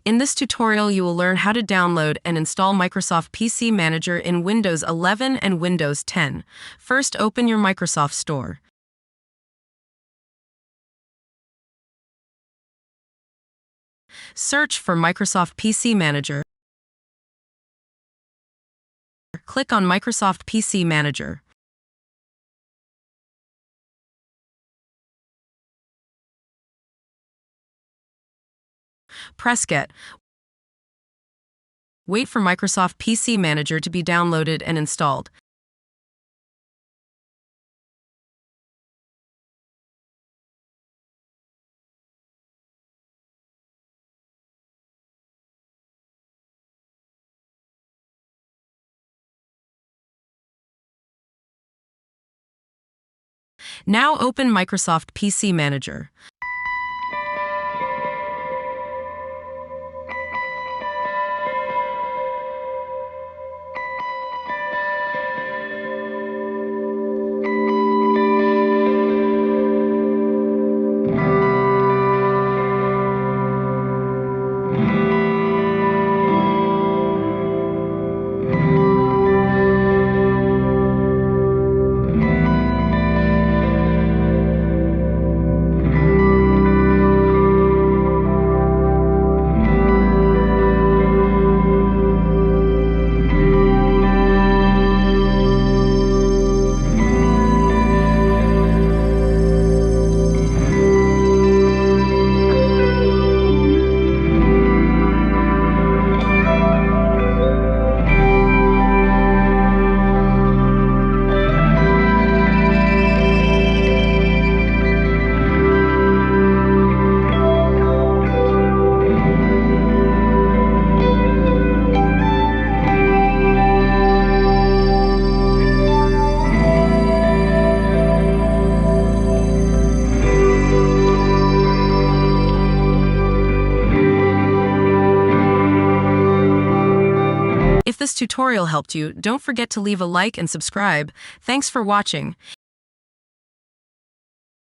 In this tutorial, you will learn how to download and install Microsoft PC Manager in Windows 11 and Windows 10. First, open your Microsoft Store. Search for Microsoft PC Manager. Click on Microsoft PC Manager. Press Get. Wait for Microsoft PC Manager to be downloaded and installed. Now open Microsoft PC Manager. If this tutorial helped you, don't forget to leave a like and subscribe. Thanks for watching.